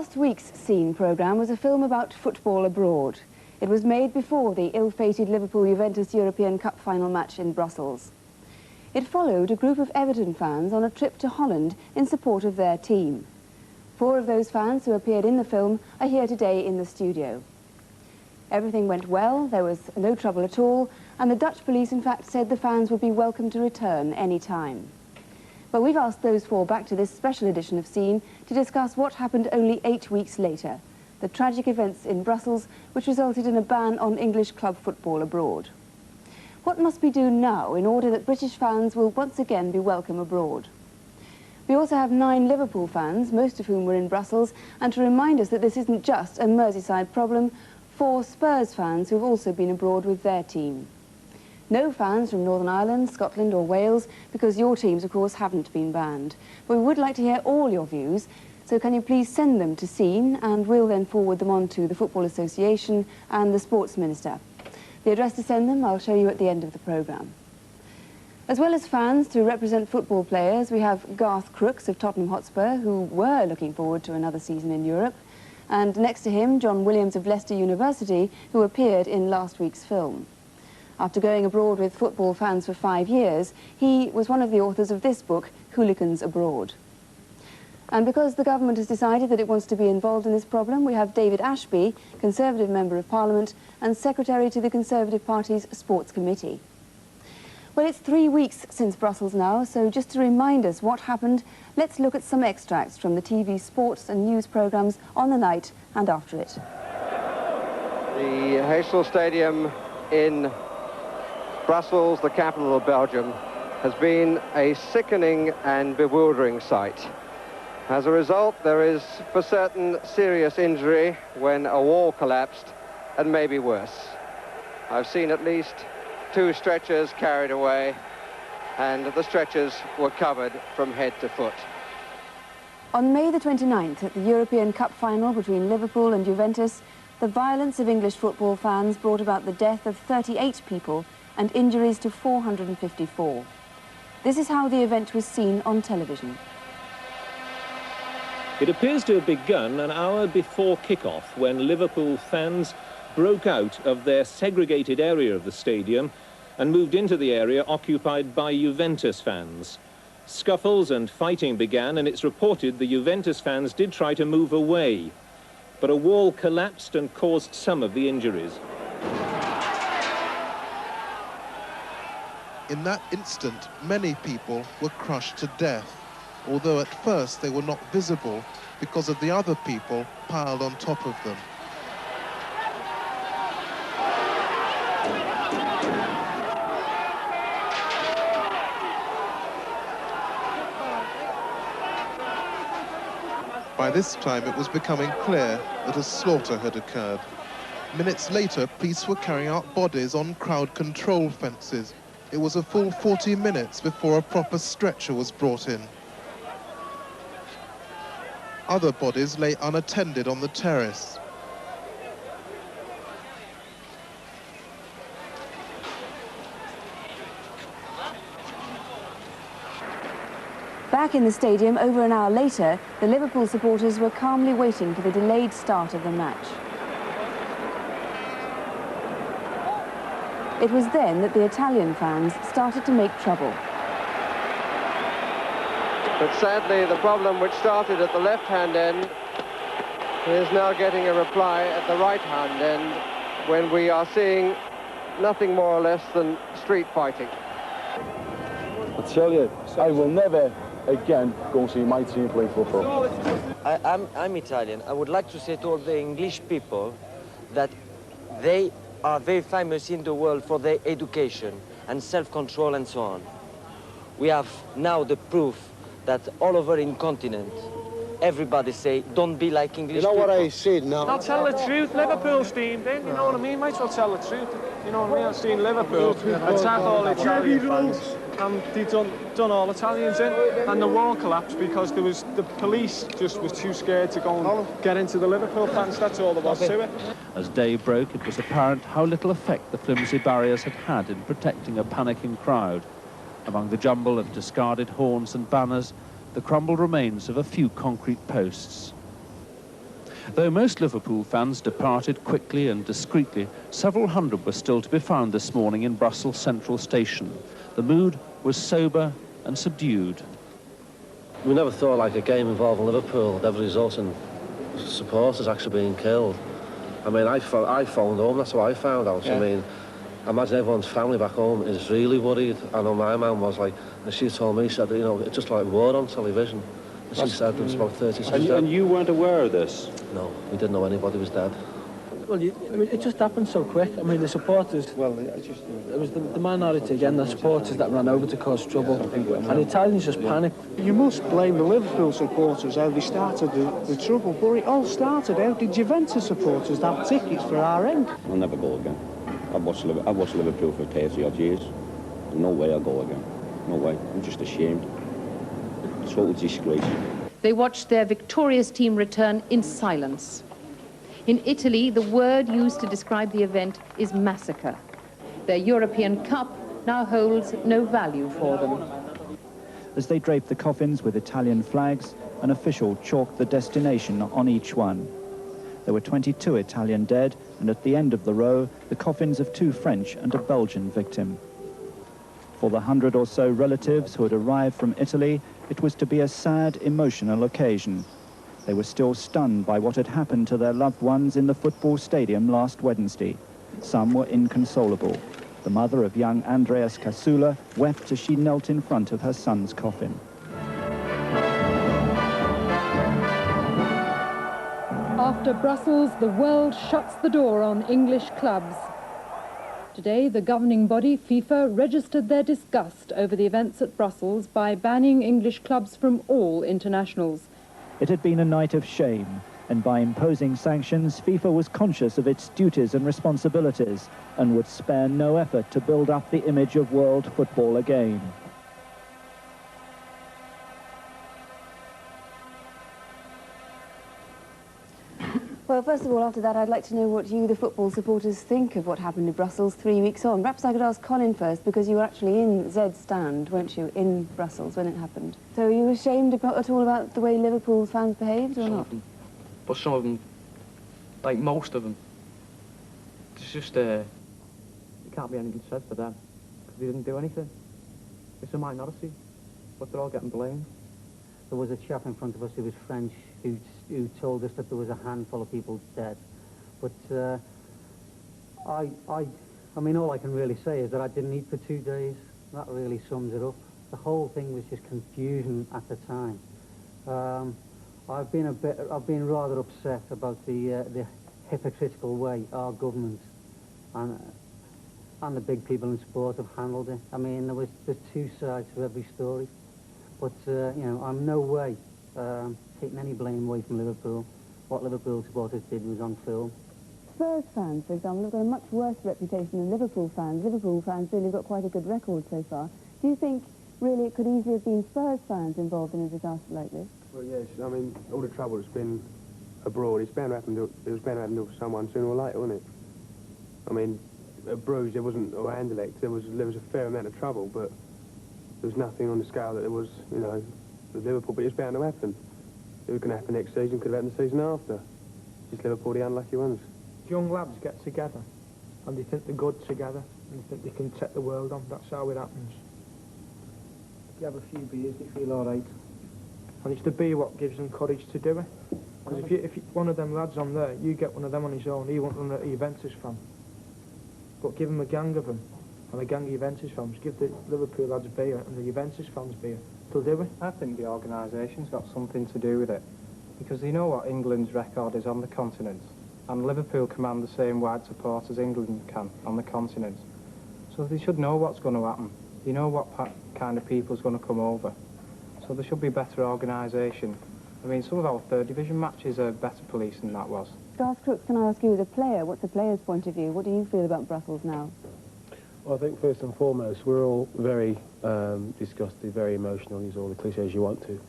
Last week's Scene programme was a film about football abroad. It was made before the ill-fated Liverpool-Juventus European Cup final match in Brussels. It followed a group of Everton fans on a trip to Holland in support of their team. 4 of those fans who appeared in the film are here today in the studio. Everything went well, there was no trouble at all, and the Dutch police in fact said the fans would be welcome to return any time. But we've asked those 4 back to this special edition of Scene to discuss what happened only 8 weeks later, the tragic events in Brussels which resulted in a ban on English club football abroad. What must we do now in order that British fans will once again be welcome abroad? We also have 9 Liverpool fans, most of whom were in Brussels, and to remind us that this isn't just a Merseyside problem, 4 Spurs fans who've also been abroad with their team. No fans from Northern Ireland, Scotland or Wales, because your teams, of course, haven't been banned. But we would like to hear all your views, so can you please send them to Scene, and we'll then forward them on to the Football Association and the Sports Minister. The address to send them I'll show you at the end of the programme. As well as fans to represent football players, we have Garth Crooks of Tottenham Hotspur, who were looking forward to another season in Europe, and next to him, John Williams of Leicester University, who appeared in last week's film. After going abroad with football fans for 5 years, he was one of the authors of this book, Hooligans Abroad. And because the government has decided that it wants to be involved in this problem, we have David Ashby, Conservative Member of Parliament and Secretary to the Conservative Party's Sports Committee. Well, it's 3 weeks since Brussels now, so just to remind us what happened, let's look at some extracts from the TV sports and news programmes on the night and after it. The Heysel Stadium in Brussels, the capital of Belgium, has been a sickening and bewildering sight. As a result, there is for certain serious injury when a wall collapsed, and maybe worse. I've seen at least 2 stretchers carried away, and the stretchers were covered from head to foot. On May the 29th, at the European Cup final between Liverpool and Juventus, the violence of English football fans brought about the death of 38 people and injuries to 454. This is how the event was seen on television. It appears to have begun an hour before kick-off when Liverpool fans broke out of their segregated area of the stadium and moved into the area occupied by Juventus fans. Scuffles and fighting began, and it's reported the Juventus fans did try to move away, but a wall collapsed and caused some of the injuries. In that instant, many people were crushed to death, although at first they were not visible because of the other people piled on top of them. By this time, it was becoming clear that a slaughter had occurred. Minutes later, police were carrying out bodies on crowd control fences. It was a full 40 minutes before a proper stretcher was brought in. Other bodies lay unattended on the terrace. Back in the stadium, over an hour later, the Liverpool supporters were calmly waiting for the delayed start of the match. It was then that the Italian fans started to make trouble. But sadly, the problem which started at the left-hand end is now getting a reply at the right-hand end when we are seeing nothing more or less than street fighting. I tell you, I will never again go and see my team play football. I'm Italian. I would like to say to all the English people that they are very famous in the world for their education and self-control and so on. We have now the proof that all over in continent, everybody say, don't be like English people. You know what I said now? I'll tell the truth. Liverpool's team, then, you know what I mean? Might as well tell the truth. You know what I mean? I've seen Liverpool attack all Italian fans, and they done all Italians in, and the wall collapsed because there was the police just was too scared to go and get into the Liverpool fans. That's all there was to it. As day broke, it was apparent how little effect the flimsy barriers had in protecting a panicking crowd. Among the jumble of discarded horns and banners, the crumbled remains of a few concrete posts. Though most Liverpool fans departed quickly and discreetly, several hundred were still to be found this morning in Brussels Central Station. The mood was sober and subdued. We never thought like a game involving Liverpool would ever result in supporters actually being killed. I mean, I phoned home, that's what I found out. Yeah. I mean, I imagine everyone's family back home is really worried. I know my mum was like, and she told me, she said, you know, it's just like war on television. And she said there was about 36 dead. And you weren't aware of this? No, we didn't know anybody was dead. Well, I mean, it just happened so quick. I mean, the supporters... Well, it was the minority again, the supporters that ran over to cause trouble. And the Italians just panicked. You must blame the Liverpool supporters, how they started the trouble. But it all started out the Juventus supporters have tickets for our end. I'll never go again. I've watched Liverpool for 30 odd years. No way I'll go again. No way. I'm just ashamed. Total disgrace. They watched their victorious team return in silence. In Italy, the word used to describe the event is massacre. Their European Cup now holds no value for them. As they draped the coffins with Italian flags, an official chalked the destination on each one. There were 22 Italian dead, and at the end of the row, the coffins of 2 French and a Belgian victim. For the 100 or so relatives who had arrived from Italy, it was to be a sad, emotional occasion. They were still stunned by what had happened to their loved ones in the football stadium last Wednesday. Some were inconsolable. The mother of young Andreas Casula wept as she knelt in front of her son's coffin. After Brussels, the world shuts the door on English clubs. Today, the governing body, FIFA, registered their disgust over the events at Brussels by banning English clubs from all internationals. It had been a night of shame, and by imposing sanctions, FIFA was conscious of its duties and responsibilities and would spare no effort to build up the image of world football again. Well, first of all, after that, I'd like to know what you, the football supporters, think of what happened in Brussels 3 weeks on. Perhaps I could ask Colin first, because you were actually in Zed's stand, weren't you, in Brussels when it happened. So are you ashamed at all about the way Liverpool fans behaved, or not? But some of them, like most of them, it's just, there can't be anything said for them, because they didn't do anything. It's a minority, but they're all getting blamed. There was a chap in front of us who was French who told us that there was a handful of people dead. But I mean, all I can really say is that I didn't eat for 2 days. That really sums it up. The whole thing was just confusion at the time. I've been rather upset about the hypocritical way our government and the big people in sport have handled it. I mean, there's 2 sides to every story. But, you know, I'm no way taking any blame away from Liverpool. What Liverpool supporters did was on film. Spurs fans, for example, have got a much worse reputation than Liverpool fans. Liverpool fans really got quite a good record so far. Do you think, really, it could easily have been Spurs fans involved in a disaster like this? Well, yes. I mean, all the trouble that's been abroad, it was bound to happen to someone sooner or later, wasn't it? I mean, at Bruges, there wasn't, or Anderlecht, there was a fair amount of trouble, but there was nothing on the scale that there was, you know, with Liverpool, but it was bound to happen. It was going to happen next season, could have happened the season after. Just Liverpool, the unlucky ones. Young lads get together, and they think they're good together, and they think they can take the world on. That's how it happens. If you have a few beers, they feel all right. And it's the beer what gives them courage to do it. Because if one of them lads on there, you get one of them on his own, he won't run a Juventus fan. But give him a gang of them, and a gang of Juventus fans, give the Liverpool lads beer and the Juventus fans beer. They'll do it. I think the organisation's got something to do with it. Because they know what England's record is on the continent. And Liverpool command the same wide support as England can on the continent. So they should know what's going to happen. They know what kind of people's going to come over. So there should be better organisation. I mean, some of our third division matches are better policed than that was. Garth Crooks, can I ask you as a player, what's the player's point of view? What do you feel about Brussels now? Well, I think first and foremost, we're all very disgusted, very emotional, use all the cliches you want to,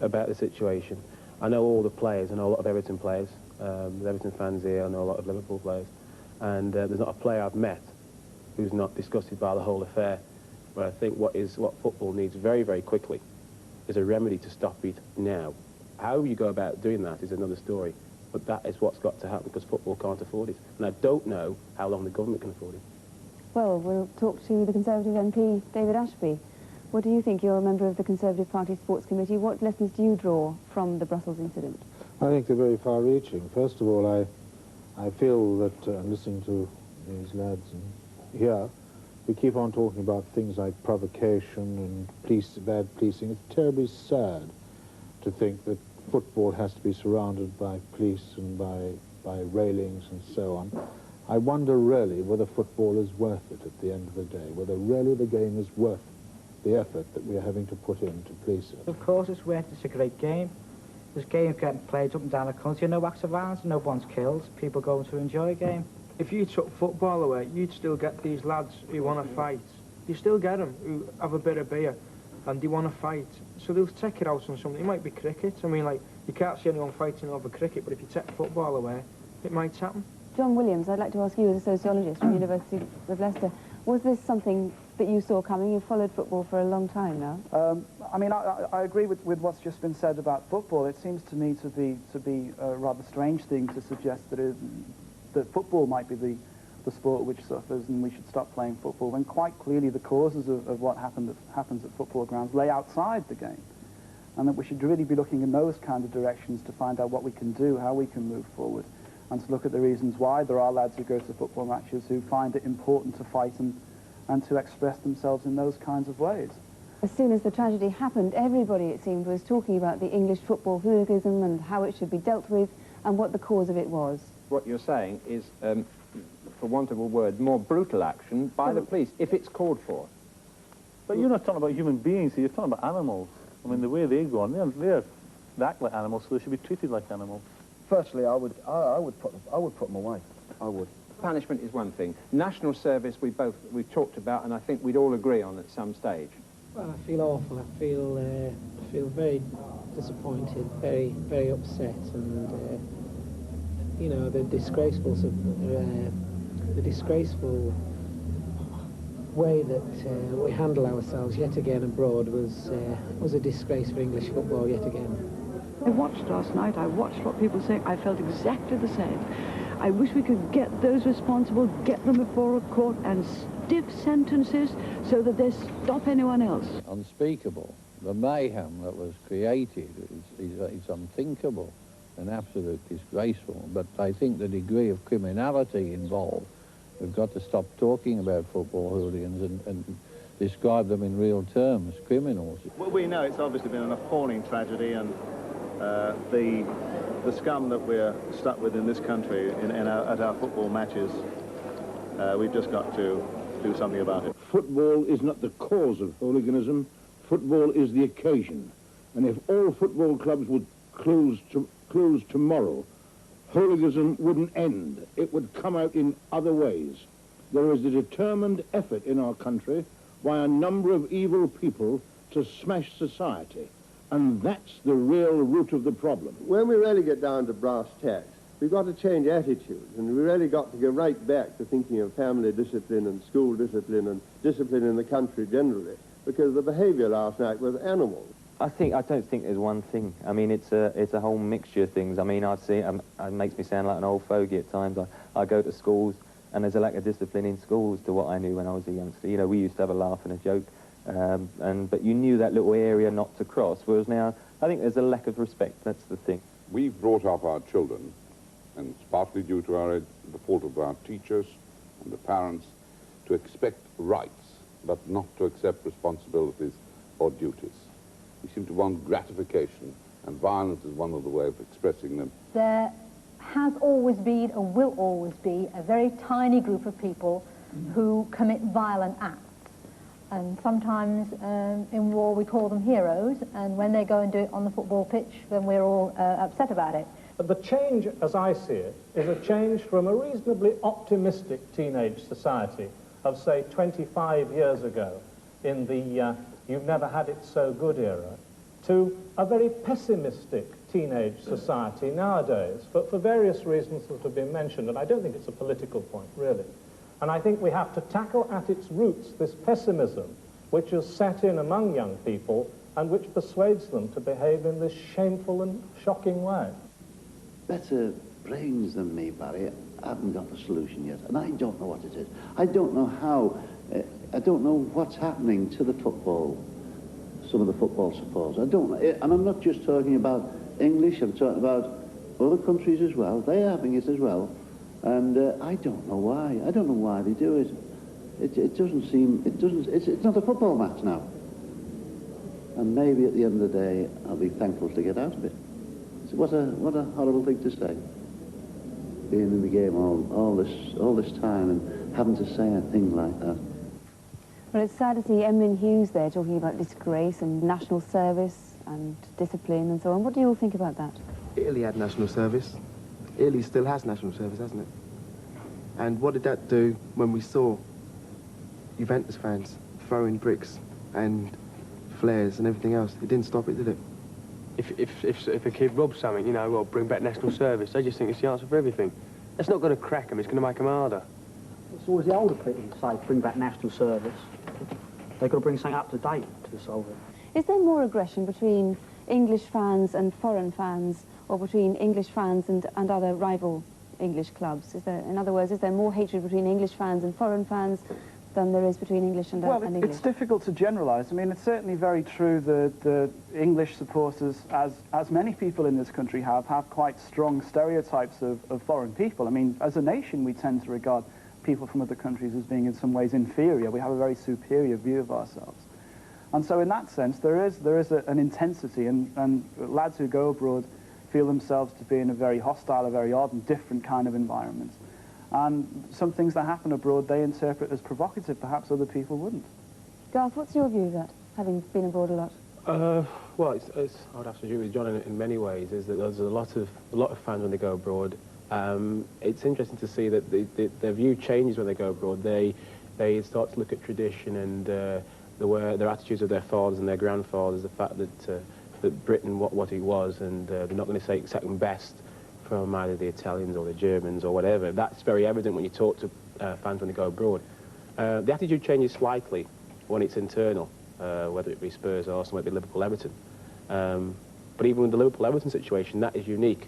about the situation. I know all the players, I know a lot of Everton players, there's Everton fans here, I know a lot of Liverpool players, and there's not a player I've met who's not disgusted by the whole affair. But I think what football needs very, very quickly is a remedy to stop it now. How you go about doing that is another story. But that is what's got to happen because football can't afford it. And I don't know how long the government can afford it. Well, we'll talk to the Conservative MP, David Ashby. What do you think? You're a member of the Conservative Party Sports Committee. What lessons do you draw from the Brussels incident? I think they're very far-reaching. First of all, I feel that listening to these lads and here, we keep on talking about things like provocation and bad policing. It's terribly sad to think that football has to be surrounded by police and by railings and so on. I wonder really whether football is worth it at the end of the day, whether really the game is worth the effort that we're having to put in to police it. Of course it's worth it. It's a great game. There's games getting played up and down the country, no acts of violence, no one's killed, people going to enjoy a game. If you took football away, you'd still get these lads who want to fight. You still get them who have a bit of beer and they want to fight. So they'll take it out on something. It might be cricket. I mean, like, you can't see anyone fighting over cricket, but if you take football away, it might happen. John Williams, I'd like to ask you as a sociologist from the University of Leicester, was this something that you saw coming? You've followed football for a long time now. I mean, I agree with what's just been said about football. It seems to me to be a rather strange thing to suggest that football might be the sport which suffers and we should stop playing football, when quite clearly the causes of what happens at football grounds lay outside the game. And that we should really be looking in those kind of directions to find out what we can do, how we can move forward, and to look at the reasons why there are lads who go to football matches who find it important to fight and to express themselves in those kinds of ways. As soon as the tragedy happened, everybody, it seemed, was talking about the English football hooliganism and how it should be dealt with and what the cause of it was. What you're saying is, for want of a word, more brutal action by the police, if it's called for. But you're not talking about human beings here, you're talking about animals. I mean, the way they go on, they act like animals, so they should be treated like animals. Firstly, I would put them away. I would. Punishment is one thing. National service we've talked about, and I think we'd all agree on at some stage. Well, I feel awful. I feel very disappointed, very upset, and you know, the disgraceful way that we handle ourselves yet again abroad was a disgrace for English football yet again. I watched last night, I watched what people say, I felt exactly the same. I wish we could get those responsible, get them before a court and stiff sentences so that they stop anyone else. Unspeakable. The mayhem that was created is unthinkable and absolutely disgraceful. But I think the degree of criminality involved, we've got to stop talking about football hooligans and describe them in real terms, criminals. Well, we know it's obviously been an appalling tragedy, and the scum that we're stuck with in this country at our football matches, we've just got to do something about it. Football is not the cause of hooliganism, football is the occasion. And if all football clubs would close tomorrow, hooliganism wouldn't end. It would come out in other ways. There is a determined effort in our country by a number of evil people to smash society. And that's the real root of the problem. When we really get down to brass tacks, we've got to change attitudes, and we really got to go right back to thinking of family discipline and school discipline and discipline in the country generally, because the behaviour last night was animal. I don't think there's one thing. I mean, it's a whole mixture of things. I mean, I see it makes me sound like an old fogey at times. I go to schools, and there's a lack of discipline in schools to what I knew when I was a youngster. You know, we used to have a laugh and a joke. But you knew that little area not to cross, whereas now I think there's a lack of respect. That's the thing. We've brought up our children, and it's partly due to the fault of our teachers and the parents, to expect rights, but not to accept responsibilities or duties. We seem to want gratification, and violence is one of the ways of expressing them. There has always been, or will always be, a very tiny group of people who commit violent acts. And sometimes in war we call them heroes, and when they go and do it on the football pitch, then we're all upset about it. But the change, as I see it, is a change from a reasonably optimistic teenage society of, say, 25 years ago, in the you've never had it so good era, to a very pessimistic teenage society nowadays, but for various reasons that have been mentioned, and I don't think it's a political point, really. And I think we have to tackle at its roots this pessimism which has set in among young people and which persuades them to behave in this shameful and shocking way? Better brains than me, Barry, haven't got the solution yet, and I don't know what it is. I don't know how, I don't know what's happening to the football, some of the football supporters. I don't know, and I'm not just talking about English, I'm talking about other countries as well. They're having it as well, and I don't know why. I don't know why they do it. It doesn't seem, it's not a football match now. And maybe at the end of the day, I'll be thankful to get out of it. So what a horrible thing to say. Being in the game all this time and having to say a thing like that. Well, it's sad to see Emlyn Hughes there talking about disgrace and national service and discipline and so on. What do you all think about that? Italy had national service. Italy still has national service, hasn't it? And what did that do when we saw Juventus fans throwing bricks and flares and everything else? It didn't stop it, did it? If a kid robs something, you know, well, bring back national service, they just think it's the answer for everything. That's not going to crack them, it's going to make them harder. It's always the older people who say, bring back national service. They've got to bring something up to date to solve it. Is there more aggression between English fans and foreign fans, or between English fans and other rival English clubs? Is there, in other words, is there more hatred between English fans and foreign fans than there is between English and Well, English? It's difficult to generalise. I mean, it's certainly very true that the English supporters, as many people in this country have quite strong stereotypes of foreign people. I mean, as a nation, we tend to regard people from other countries as being in some ways inferior. We have a very superior view of ourselves. And so in that sense, there is an intensity, and lads who go abroad feel themselves to be in a very hostile, a very odd and different kind of environment. And some things that happen abroad they interpret as provocative, perhaps other people wouldn't. Garth, what's your view of that, having been abroad a lot? Well, I would have to agree with John in many ways, is that there's a lot of fans when they go abroad. It's interesting to see that their view changes when they go abroad. They start to look at tradition and their attitudes of their fathers and their grandfathers, the fact that Britain, what it was, and they're not going to say second best from either the Italians or the Germans or whatever. That's very evident when you talk to fans when they go abroad. The attitude changes slightly when it's internal, whether it be Spurs, Arsenal, whether it be Liverpool, Everton. But even with the Liverpool-Everton situation, that is unique,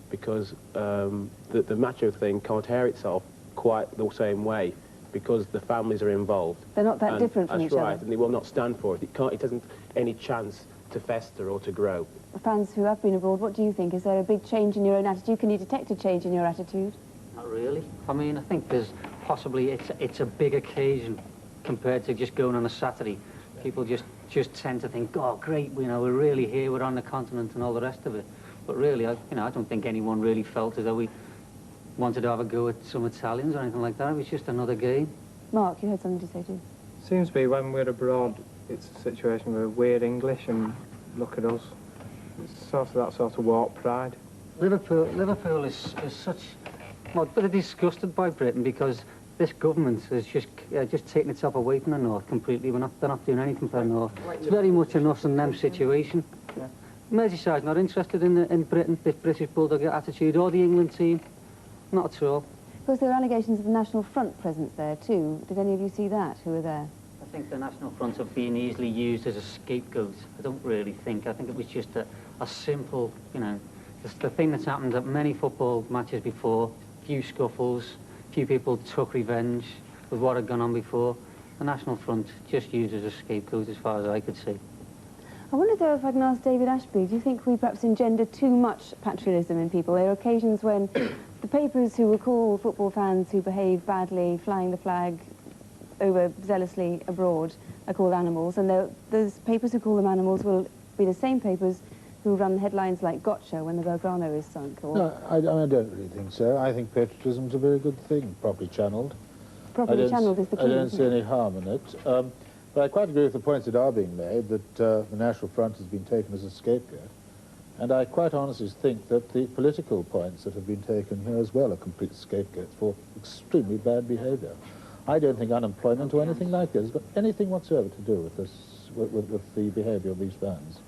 because the macho thing can't air itself quite the same way, because the families are involved. They're not that different from each other. That's right, and they will not stand for it. It hasn't any chance to fester or to grow. Fans who have been abroad, what do you think? Is there a big change in your own attitude? Can you detect a change in your attitude? Not really. I mean, I think there's possibly, it's a big occasion compared to just going on a Saturday. People just tend to think, oh, great, you know, we're really here, we're on the continent and all the rest of it. But really, I don't think anyone really felt as though we wanted to have a go at some Italians or anything like that. It was just another game. Mark, you had something to say too? Seems to be when we're abroad, it's a situation where we're English and look at us. It's sort of that sort of warped pride. Liverpool is such, well, they're disgusted by Britain because this government has just taken itself away from the North completely. They're not doing anything for the North. It's very much an us and them situation. Yeah. Merseyside's not interested in Britain, this British Bulldog attitude, or the England team. Not at all. Of course, there are allegations of the National Front presence there too. Did any of you see that, who were there? I think the National Front are being easily used as a scapegoat. I don't really think. I think it was just a simple, you know, the thing that's happened at many football matches before, few scuffles, few people took revenge with what had gone on before. The National Front just used as a scapegoat as far as I could see. I wonder though if I can ask David Ashby, do you think we perhaps engender too much patriotism in people? There are occasions when the papers who will call football fans who behave badly, flying the flag overzealously abroad, are called animals, and those papers who call them animals will be the same papers who run headlines like Gotcha when the Belgrano is sunk. Or No, I don't really think so. I think patriotism's a very good thing, properly channeled. Properly channeled is the key. I don't see any harm in it. But I quite agree with the points that are being made, that the National Front has been taken as a scapegoat. And I quite honestly think that the political points that have been taken here as well are complete scapegoats for extremely bad behaviour. I don't think unemployment or anything like this has got anything whatsoever to do with this, with the behaviour of these fans.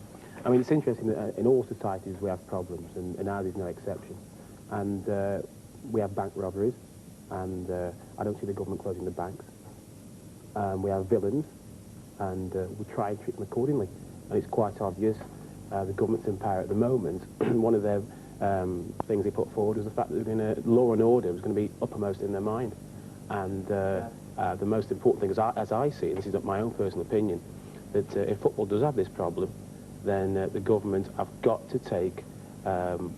I mean, it's interesting that in all societies we have problems, and ours is no exception. And we have bank robberies, and I don't see the government closing the banks. We have villains, and we try and treat them accordingly. and it's quite obvious. The government's in power at the moment. One of their things they put forward was the fact that law and order was going to be uppermost in their mind. And the most important thing, as I see it, this is my own personal opinion, that if football does have this problem, then the government have got to take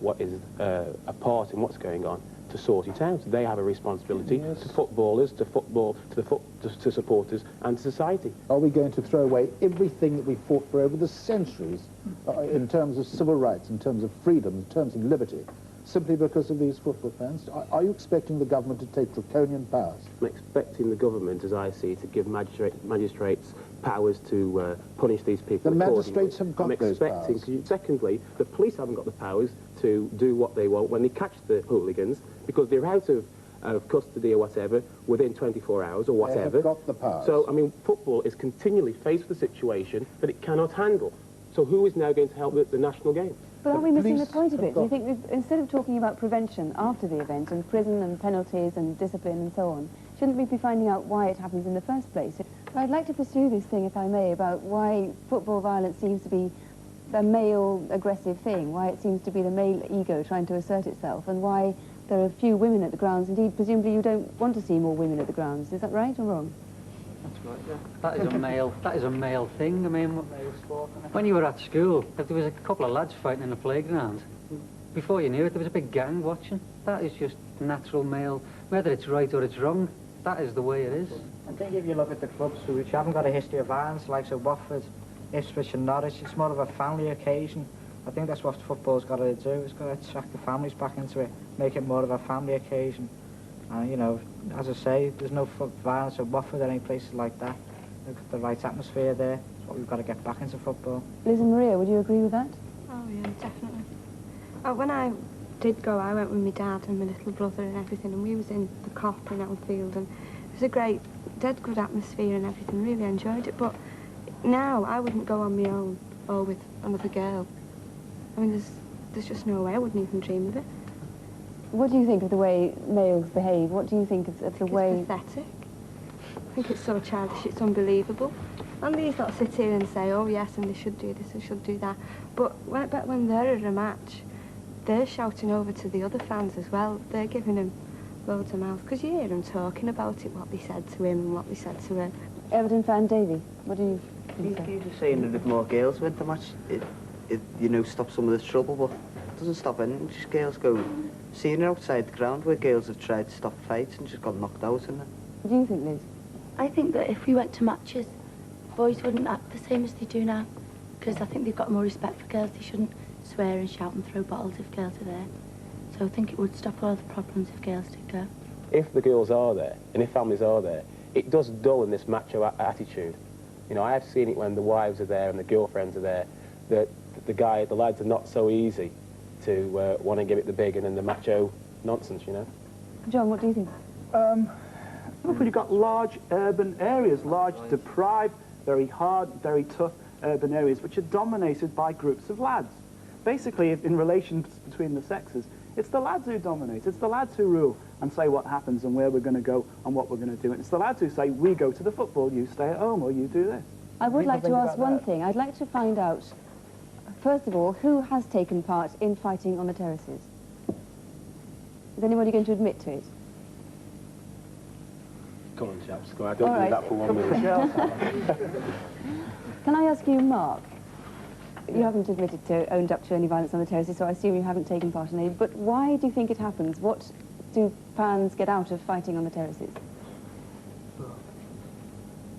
what is a part in what's going on to sort it out. They have a responsibility to footballers, to football, to supporters, and to society. Are we going to throw away everything that we fought for over the centuries in terms of civil rights, in terms of freedom, in terms of liberty, simply because of these football fans? Are you expecting the government to take draconian powers? I'm expecting the government, as I see, to give magistrates powers to punish these people. The magistrates have got those powers. Secondly, the police haven't got the powers to do what they want when they catch the hooligans, because they're out of custody or whatever within 24 hours or whatever. They have got the powers. So, I mean, football is continually faced with a situation that it cannot handle. So who is now going to help the national game? But aren't we missing the point of it? Do you think that instead of talking about prevention after the event and prison and penalties and discipline and so on, shouldn't we be finding out why it happens in the first place? I'd like to pursue this thing, if I may, about why football violence seems to be a male aggressive thing, why it seems to be the male ego trying to assert itself, and why there are few women at the grounds. Indeed, presumably you don't want to see more women at the grounds. Is that right or wrong? That's right, yeah. That is a male thing. I mean, when you were at school, if there was a couple of lads fighting in the playground, before you knew it, there was a big gang watching. That is just natural male. Whether it's right or it's wrong, that is the way it is. I think if you look at the clubs which haven't got a history of violence, like Watford, Ipswich and Norwich, it's more of a family occasion. I think that's what football's got to do. It's got to attract the families back into it, make it more of a family occasion. And, you know, as I say, there's no violence at Watford or any places like that. They've got the right atmosphere there. That's what we've got to get back into football. Liz and Maria, would you agree with that? Oh, yeah, definitely. When I did go, I went with my dad and my little brother and everything, and we was in the Cop in Anfield, and it was a great, dead good atmosphere and everything. Really enjoyed it. But now I wouldn't go on my own or with another girl. I mean, there's just no way. I wouldn't even dream of it. What do you think of the way males behave? What do you think of the way... It's pathetic. I think it's so childish, it's unbelievable. And these lot sit here and say, oh yes, and they should do this and should do that. But when they're at a match, they're shouting over to the other fans as well. They're giving them loads of mouth, because you hear them talking about it, what they said to him and what they said to her. Everton fan Davey, what do you think? You're just saying that if more girls went to the match, it you know, stop some of the trouble, but it doesn't stop anything. Just girls go seeing outside the ground where girls have tried to stop fights and just got knocked out in it. What do you think, Liz? I think that if we went to matches, boys wouldn't act the same as they do now, because I think they've got more respect for girls. They shouldn't swear and shout and throw bottles if girls are there. So I think it would stop all the problems if girls did go. If the girls are there, and if families are there, it does dull in this macho attitude. You know, I have seen it when the wives are there and the girlfriends are there, that the lads are not so easy to want to give it the big and then the macho nonsense, you know. John, what do you think? Liverpool, you've got large urban areas, large, deprived, very hard, very tough urban areas, which are dominated by groups of lads. Basically, in relations between the sexes, it's the lads who dominate. It's the lads who rule and say what happens and where we're going to go and what we're going to do. And it's the lads who say, we go to the football, you stay at home, or you do this. I would like to ask one thing. I'd like to find out, first of all, who has taken part in fighting on the terraces? Is anybody going to admit to it? Come on, chaps. Go on. I don't do that for 1 minute. Can I ask you, Mark? You haven't admitted to owned up to any violence on the terraces, so I assume you haven't taken part in any. But why do you think it happens? What do fans get out of fighting on the terraces?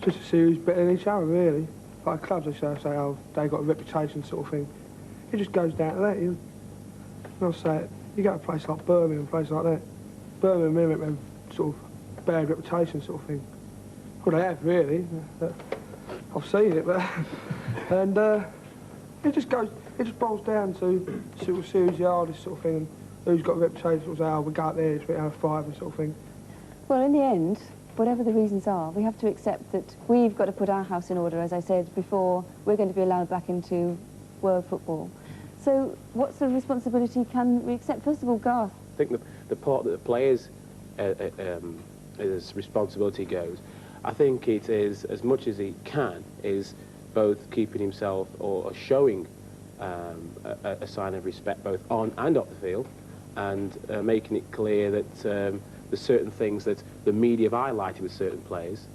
Just to see who's better than each other, really. Like clubs, they say, oh, they got a reputation sort of thing. It just goes down to that. I'll say it. You go to a place like Birmingham, a place like that. Birmingham have sort of bad reputation sort of thing. Well, they have, really. I've seen it, but... and it just boils down to sort of see who's the hardest sort of thing, and who's got a reputation, sort of say, oh, we go out there, we have a fight and sort of thing. Well, in the end, whatever the reasons are, we have to accept that we've got to put our house in order, as I said before. We're going to be allowed back into world football. So what's the responsibility can we accept? First of all, Garth. I think the part that the players' responsibility goes, I think it is, as much as he can, is both keeping himself or showing a sign of respect both on and off the field, and making it clear that there's certain things that the media have highlighted with certain players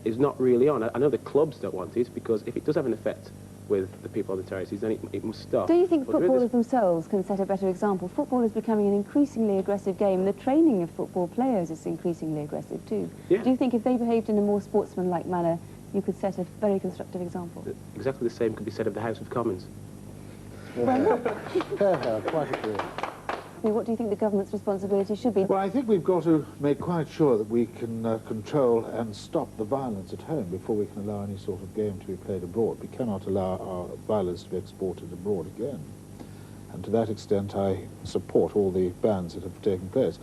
is not really on. I know the clubs don't want it, because if it does have an effect with the people on the terraces, then it must stop. Do you think But footballers themselves can set a better example? Football is becoming an increasingly aggressive game, and the training of football players is increasingly aggressive too. Yeah. Do you think if they behaved in a more sportsmanlike manner, you could set a very constructive example? Exactly the same could be said of the House of Commons. Quite agree. What do you think the government's responsibility should be? Well, I think we've got to make quite sure that we can control and stop the violence at home before we can allow any sort of game to be played abroad. We cannot allow our violence to be exported abroad again. And to that extent, I support all the bans that have taken place.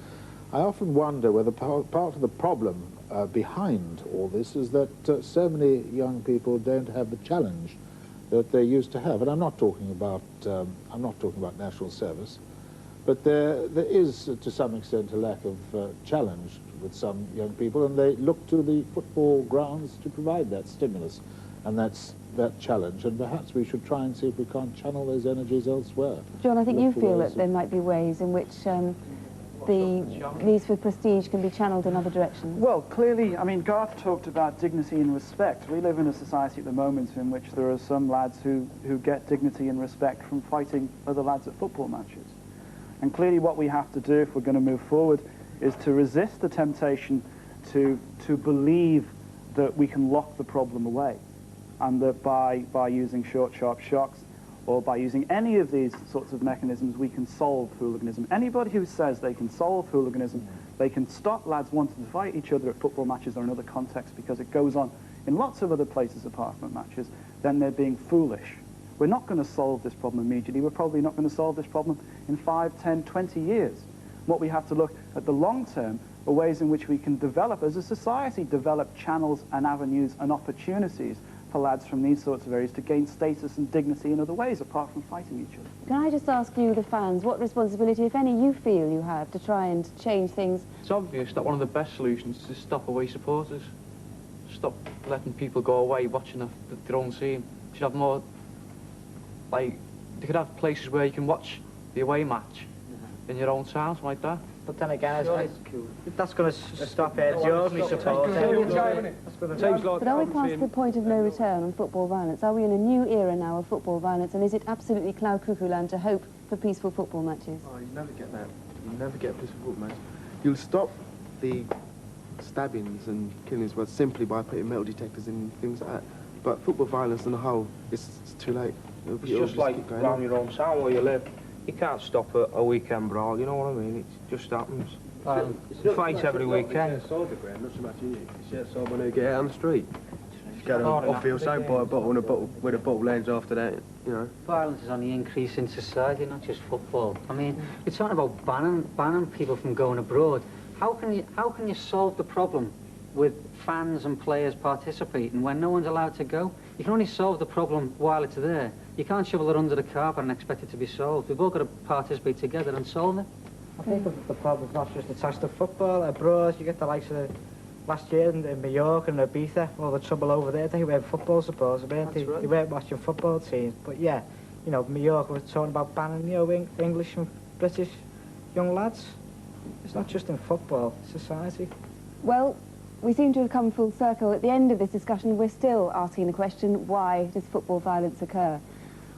I often wonder whether part of the problem behind all this is that so many young people don't have the challenge that they used to have. And I'm not talking about national service. But there is, to some extent, a lack of challenge with some young people, and they look to the football grounds to provide that stimulus and that challenge. And perhaps we should try and see if we can't channel those energies elsewhere. John, I think you feel that there might be ways in which the needs for prestige can be channeled in other directions. Well, clearly, I mean, Garth talked about dignity and respect. We live in a society at the moment in which there are some lads who get dignity and respect from fighting other lads at football matches. And clearly what we have to do if we're going to move forward is to resist the temptation to believe that we can lock the problem away, and that by using short, sharp shocks or by using any of these sorts of mechanisms we can solve hooliganism. Anybody who says they can solve hooliganism, they can stop lads wanting to fight each other at football matches or in other contexts because it goes on in lots of other places apart from matches, then they're being foolish. We're not going to solve this problem immediately. We're probably not going to solve this problem in 5, 10, 20 years. What we have to look at the long term are ways in which we can develop, as a society, develop channels and avenues and opportunities for lads from these sorts of areas to gain status and dignity in other ways apart from fighting each other. Can I just ask you, the fans, what responsibility, if any, you feel you have to try and change things? It's obvious that one of the best solutions is to stop away supporters. Stop letting people go away watching their own team. You should have more... Like, they could have places where you can watch the away match in your own town, something like that. But then again, that's going to stop Geordie support. But are we past the point of no return on football violence? Are we in a new era now of football violence, and is it absolutely cloud cuckoo land to hope for peaceful football matches? Oh, you never get that. You never get a peaceful football match. You'll stop the stabbings and killings simply by putting metal detectors in things like that. But football violence on the whole, it's too late. It's just like around your own town where you live. You can't stop a weekend brawl, you know what I mean? It just happens. It's fights every weekend. It's outside the ground, not so much in it. It's outside when they get out on the street. Just go off field, say, buy a bottle, and a bottle where the bottle lands after that, you know. Violence is on the increase in society, not just football. I mean, you're talking about banning people from going abroad. How can you solve the problem with fans and players participating when no one's allowed to go? You can only solve the problem while it's there. You can't shovel it under the carpet and expect it to be solved. We've all got to participate together and solve it. I think the problem's not just attached to football. Abroad, you get the likes of last year in Mallorca and Ibiza, all the trouble over there. They weren't football supporters, weren't they? They weren't watching football teams. But yeah, you know, Mallorca was talking about banning, you know, English and British young lads. It's not just in football, it's society. Well, we seem to have come full circle. At the end of this discussion, we're still asking the question, why does football violence occur?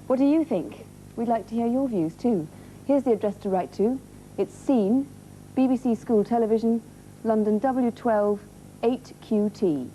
What do you think? We'd like to hear your views too. Here's the address to write to. It's Scene, BBC School Television, London W12 8QT.